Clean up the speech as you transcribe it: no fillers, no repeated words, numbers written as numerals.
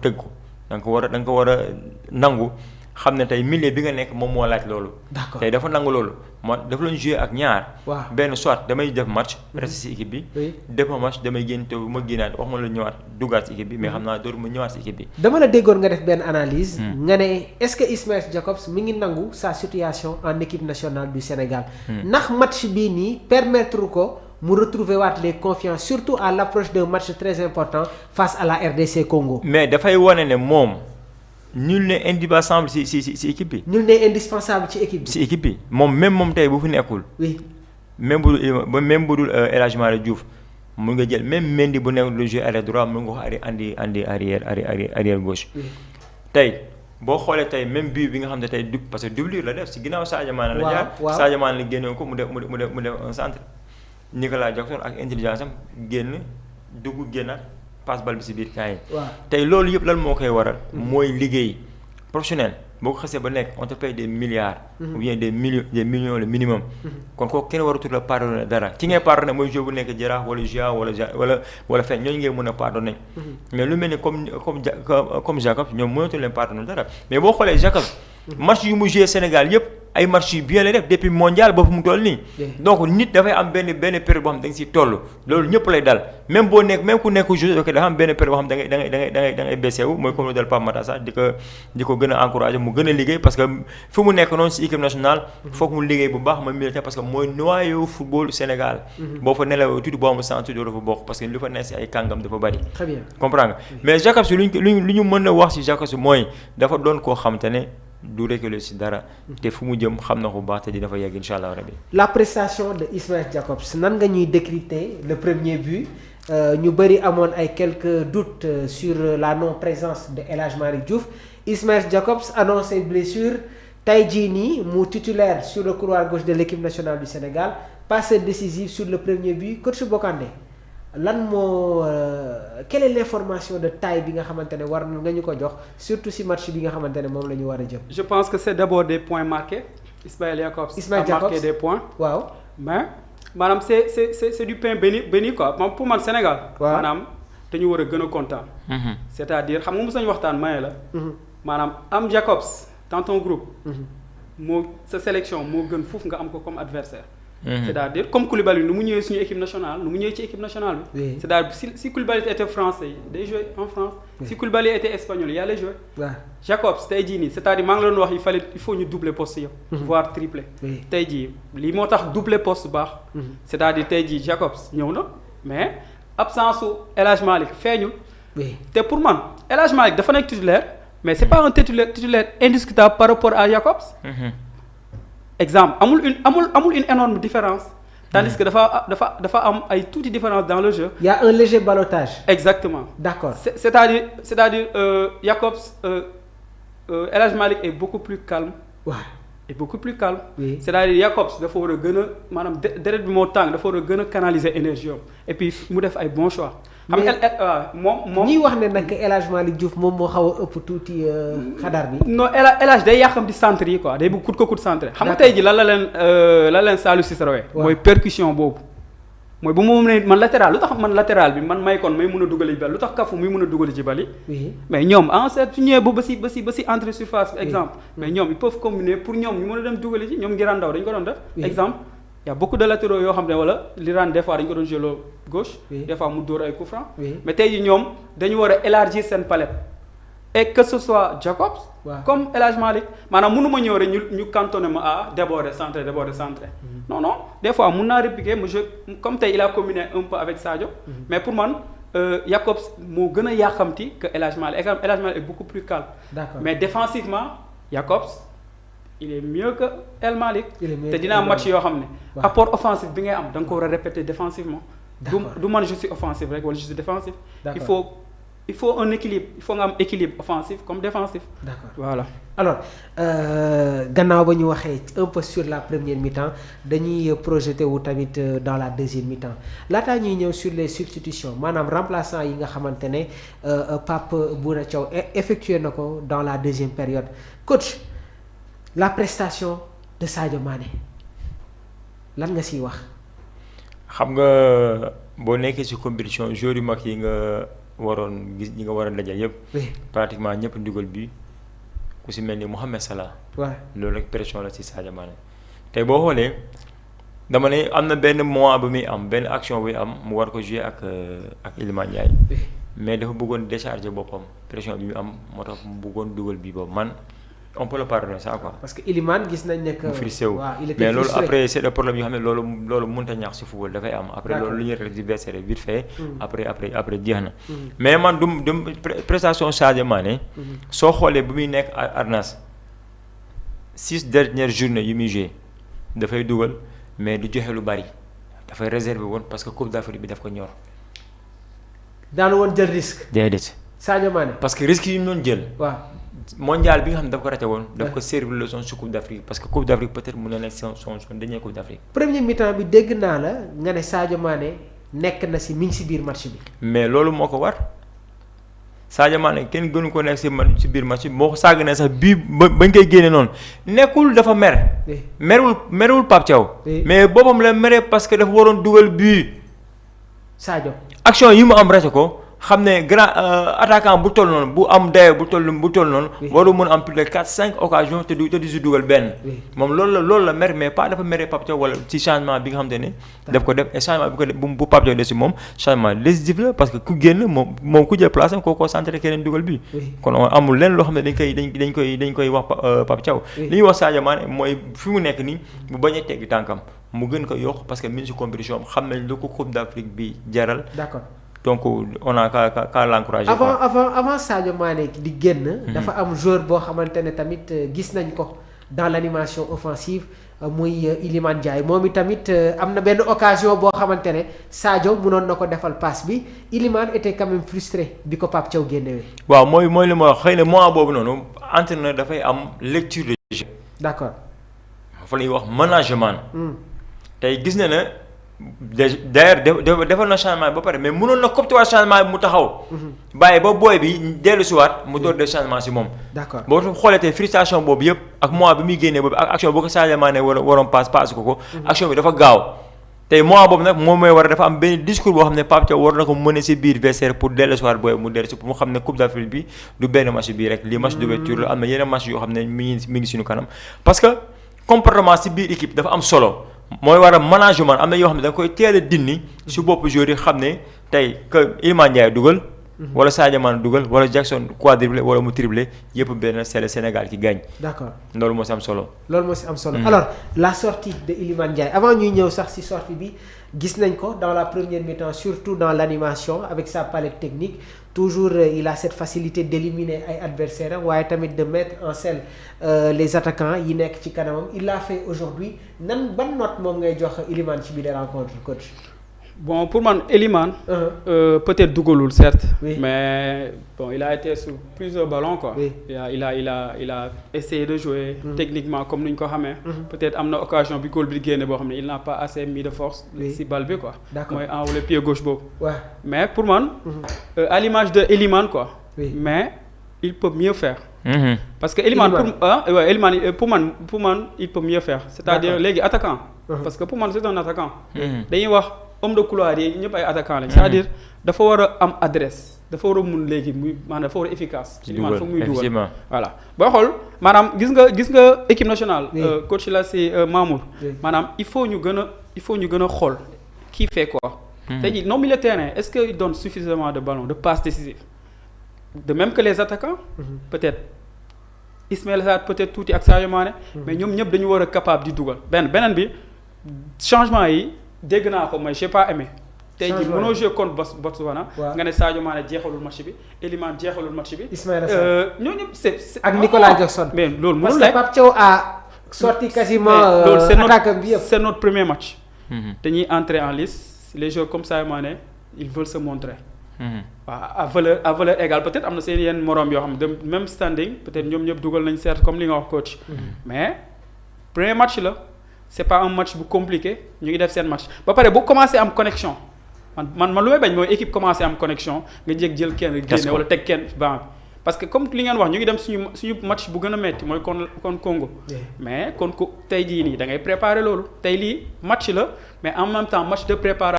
tëgg ko da nga ko war a nangu xam ne tey milieu bi nga nekk moom moo laaj loolu. d'accord tey dafa nangu loolu moo dafa lañu jouer ak ñaar. waaw benn soit damay def match. reste si équipe bi. def ma match damay génn te bu ma génnaat wax ma la ñëwaat duggaat si équipe bi mais xam naa dootu ma ñëwaat si équipe bi. dama la déggoon nga def benn analyse. nga ne est-ce que Ismaël Jakobs mi ngi nangu sa situation en équipe nationale du Sénégal. ndax match bii nii permettre ko mu retrouver waat les confiances surtout à l'approche d'un match très important face à la RDC Congo. mais dafay wane ne moom. nul n'est indispensable si équipe bi. nul n'est indispensable ci équipe bi. si équipe bi moom tey bu fi nekkul. oui même bu dul El Hadji Malick Diouf mun nga jël même Mendy bu nekk le joueur arrière droit mun nga ko andi arrière gauche. tey boo xoolee tey même but bi nga xam ne tey parce que doublure la def si ginnaaw Sadio Mané la jaar. waaw Sadio Mané la génnoon ko mu def un centre. Nicolas Jackson ak intelligence am génn dugg génnaat. passe bal bi si biir kaay yi. tey loolu yëpp lan moo koy waral. mooy liggéey professionnel boo ko xasee ba nekk on te paye des milliards. ou bien des millions le minimum. kon kooku kenn waratul la pardonner dara ki ngay pardonner mooy joueur bu nekk Jaraaf wala Gia wala fenn ñooñu ngay mën a pardonner. mais lu mel ni comme Jacob ñoom mënatul leen pardonner dara mais boo xoolee Jacob. match yu mu joué Sénégal yëpp ay match yu bien la def depuis mondial ba fu mu toll nii. donc nit dafay am benn période boo xam da nga siy toll loolu ñëpp lay dal même ku nekk joueur ok dafa am benn période boo xam da ngay baissé wu mooy comme lu dal Pape Matar Sarr di ko gën a encouragé mu gën a liggéey parce que fu mu nekk noonu si équipe nationale. foog mu liggéey bu baax mooy militaire parce que mooy noyau football Sénégal. boo fa nelawee tuuti boo amul sant tuuti dafa bokk parce que li fa nekk si ay kàngam dafa bari. très bien comprends nga mais Jakobs lu ñu mën a wax si Jakobs mooy dafa doon koo xam te ne. du reculer ci dara te fu mu jëm xam na ko bu baax te dina fa yegg incha allah rabi. la prestation de Ismaël Jakobs nan nga ñuy décrypter le premier but ñu bëri amoon ay quelques doutes sur la non présence de El Hadji Malick Diouf Ismaël Jakobs annonce une blessure tey jii nii mu titulaire sur le couloir gauche de l'équipe nationale du Sénégal passeur décisif sur le premier but coach Bokandé lan moo quelle est l'information de taille bi nga xamante ne war nga ñu ko jox surtout ci match bi nga xamante ne moom la ñu war a jëm. je pense que c'est d'abord des points marqués Ismaël Jakobs a marqué des points. waaw mais maanaam c'est du pain béni quoi pour man Sénégal. waaw maanaam dañu war a gën a kontaan. c'est-à-dire xam nga mos nañu waxtaan maye la. maanaam am Jakobs dans ton groupe. moo sa sélection moo gën foofu nga am ko comme adversaire. c'est-à-dire comme Koulibaly nu mu ñëwee suñu équipe nationale nu mu ñëwee ci équipe nationale bi. oui c'est-à-dire si Koulibaly était français day jouer en France. si Koulibaly était espagnol y allait jouer. waaw Jakobs tey jii nii c'est-à-dire maa ngi leen wax il faut ñu doubler poste yëpp. voire tripler. tey jii lii moo tax doubler poste baax. c'est-à-dire tey jii Jakobs ñëw na mais absence su El Hadji Malick feeñul. te pour man El Hadji Malick dafa nekk titulaire mais c'est pas un titulaire indiscutable par rapport à Jakobs. exemple amul une énorme différence tandis que dafa am ay tuuti différence dans le jeu. Il y a un léger ballottage. exactement d'accord c'est-à-dire Jakobs El Hadji Malick est beaucoup plus calme. waaw est beaucoup plus calme. oui c'est-à-dire Jakobs dafa war a gën a maanaam deret bi moo tàng dafa war a gën a canaliser énergie am et puis mu def ay bons choix. xam nga moom ñuy wax ne nag El Hadji Malick Diouf moom moo xaw a ëpp tuuti xadar bi. non El Hadji day yàqam di centre yi quoi day bëgg kut ko kut centre. xam nga tey ji lan la leen Saliou Ciss rawee. mooy percussion boobu. mooy bu mu ne man latéral lu tax man latéral bi man may kon may mën a dugali ci bali lu tax Cafu muy mën a dugali ci bali. mais ñoom en fait su ñëwee ba si entrée surface bi exemple. mais ñoom ils peuvent combiner pour ñoom ñu mën a dem dugali ci ñoom Ngirane Ndao dañu ko doon def. exemple y a beaucoup de latéraux yoo xam ne wala Lirane des fois dañu ko doon jouer gauche. des fois mu dóor ay coups francs. mais tey jii ñoom dañu war a élargir seen palette. et que ce soit Jakobs. comme El Hadji Malick maanaam mënu ma ñëw rek ñu cantonné ma à déborder centré. non des fois mun naa répliquer mu jeu comme tey il a combiné un peu avec Sadio. mais pour man Jakobs moo gën a yàqamti que El Hadji Malick El Hadji Malick est beaucoup plus calme. d'accord mais défensivement Jakobs il est mieux que El Malick. te dina am match yoo xam ne. apport offensif bi ngay am da nga ko war a répéter défensivement. du man je suis offensif rek wala je suis défensif. il faut un équilibre il faut nga am équilibre offensif comme défensif. d'accord voilà. alors gannaaw ba ñu waxee un peu sur la première mi-temps dañuy projeté wu tamit dans la deuxième mi-temps laataa ñuy ñëw sur les substitutions maanaam remplaçant yi nga xamante ne Pape Bouna Thiaw effectué na ko dans la deuxième période coach la prestation de Sadio Mané lan nga siy wax. xam nga boo nekkee ci compétition joueurs yu mag yi waroon gis ñi nga war a dajal yëpp. oui pratiquement ñëpp dugal bi ku si mel ni Mohamed Salah. waaw loolu rek pression la si Sadio Mané tey boo xoolee dama ne am na benn moment bu muy am benn action buy am mu war ko jouer ak Iliman Ndiaye mais dafa bëggoon décharger boppam pression bi mu am moo tax mu bëggoon dugal bii boobu man on peut le pardonner ça quoi. parce que Iliman gis nañ ne que. mu frustré wu waaw il était mais loolu frustré. après c'est le problème yoo xam ne loolu mënut a ñaax si football dafay am. après D'accord. loolu lu ñuy réverser vite fait. après jeex na. mais man du prestation Sadio Mané. soo xoolee bu muy nekk Arnas 6 dernières journées yu muy joué dafay dugal mais du joxe lu bari dafay réserver woon parce que Coupe d'Afrique bi daf ko ñor. daanu woon jël risque. déedéet Sadio Mané. parce que risque yi mu doon jël. waaw mondial bi nga xam ne daf ko raté woon. daf ko servir leçon su Coupe d'Afrique parce que Coupe d'Afrique peut-être mën na nekk son dernier Coupe d'Afrique. premier mi-temps bi dégg naa la nga ne Sadio Mané nekk na si mi ngi si biir match bi. mais loolu moo ko war Sadio Mané kenn gënu ko nekk si biir match bi moo ko sàgg ne sax bii bañ koy génne noonu nekkul dafa mer. oui merul Pape Thiaw. Oui. mais boppam la mere parce que dafa waroon dugal but. Sadio. action yi mu am raté ko xam ne grand attaquant bu toll noonu bu am dayo bu toll noonu. Oui. waru mën a am plus de 4-5 occasions te du si dugal benn. Oui. moom loolu la mer mais pas dafa mere Pape Thiaw wala ci changement bi nga xam te ne. daf ko def et changement bi ko def bu Pape Thiaw def si moom changement décisif la parce que ku génn moom ku jël place am koo centré keneen dugal bi. Oui. kon amul lenn loo xam ne dañ koy wax Pape Thiaw. Oui. li ñuy wax Sadio Mané mooy fi mu nekk nii bu bañ a teggi tànkam mu gën ko yokk parce que mi ngi si compétition xam nañ lu ko Coupe d'Afrique bi jaral. d'accord. donc on a qu'à l'encourager. avant Sadio Mané di génn. dafa am joueur boo xamante ne tamit gis nañ ko dans l'animation offensive muy Iliman Ndiaye moom i tamit am na benn occasion boo xamante ne Sadio mënoon na ko defal passe bi Iliman était quand même frustré bi ko Pape Thiaw génnewee. waaw mooy li ma wax xëy na moment boobu noonu entraîneur dafay am lecture de jeu. d'accord. fa la ñuy wax management. tey gis na ne d'ailleurs defal na changement ba pare mais mënoon na copte waat changement bi mu taxaw. bàyyi ba booy bi dellu si waat mu door def changement si moom. d'accord boo xoolee tey frustration boobu yëpp ak mois bi muy génnee boobu ak action boo ko Sadio Mané waroon passe ko. action bi dafa gaaw. tey mois boobu nag moom mooy war a dafa am benn discours boo xam ne Pape Thiaw war na ko mën a si biir vestiaire pour dellu si waat booy mu dellu si pour mu xam ne Coupe d'Afrique bi du benn match bii rek lii match d'ouverture la am na yeneen match yoo xam ne mi ngi suñu kanam parce que comportement si biir équipe dafa am solo. mooy war a management am na yoo xam ne da nga koy teel a dindi si bopp joueur yi xam ne tey que Iliman Ndiaye dugal. wala Sadio Mané dugal wala Jackson quadruplé wala mu triplé yëpp benn c'est le Sénégal qui gagne. d'accord loolu moo si am solo. loolu moo si am solo. alors la sortie de Iliman Ndiaye avant ñuy ñëw sax si sortie bi gis nañ ko dans la première mi-temps surtout dans l'animation avec sa palette technique toujours il a cette facilité d'éliminer ay adversaires am waaye tamit de mettre en scène les attaquants yi nekk ci kanamam il l'a fait aujourd'hui ban note moom ngay jox Iliman ci biir rencontre coach. bon pour man Iliman peut-être dugalul certes. Oui. mais bon il a été sur plusieurs ballons quoi. Oui. il a essayé de jouer. techniquement comme ni ñu ko xamee. peut-être am na occasion bi góol bi génne boo xam ne il n'a pas assez mis de force. Oui. si balle bi quoi. D'accord. mooy enroulé pied gauche boobu. waaw mais pour man. à l'image de Iliman quoi. Oui. mais il peut mieux faire. parce que Iliman pour man il peut mieux faire. c'est-à-dire D'accord. léegi attaquant. parce que pour man c'est un attaquant. dañuy wax homme de couloir yi ñëpp ay attaquant lañ. c'est-à-dire dafa war a am adresse dafa war a mun léegi muy maanaam dafa war a efficace. ci Iliman foog muy dugal effectivement. voilà boo xool maanaam gis nga équipe nationale. Oui. coach la si Mamour. Oui. maanaam il faut ñu gën a xool qui fait quoi. tey jii non milieu de terrain est-ce que il donne suffisamment de ballons de passes décisives de même que les attaquants. peut-être Ismaïla Sarr peut-être tuuti ak Sadio Mané. mais ñoom ñëpp dañu war a capable di dugal beneen bi changement yi dégg naa ko mooy j'ai pas aimé. tey jii mënoo jouer contre Botswana. waaw nga ne Sadio Mané jeexalul match bi Iliman jeexalul match bi. Ismaïla Sarr ñooñu c'est ak Nicolas Jackson. mais loolu parce mënul que nekk Pape Thiaw a sorti quasiment attaque bi yëpp. c'est notre premier match. dañuy entrer en lice les joueurs comme Sadio Mané ils veulent se montrer. waaw à valeur égale peut-être am na seen yenn moroom yoo xam ne de même standing peut-être ñoom ñëpp dugal nañ certes comme li nga wax coach. mais premier match la c'est pas un match bu compliqué ñu ngi def seen match ba pare bu commencé am connexion man lu may bañ mooy équipe commencé am connexion nga jël kenn génne wala teg kenn banc bi parce que comme li ngeen wax ñu ngi dem suñu match bu gën a metti mooy kon Congo. mais kon ko tey jii nii da ngay préparer loolu tey lii match la mais en même temps match de préparation.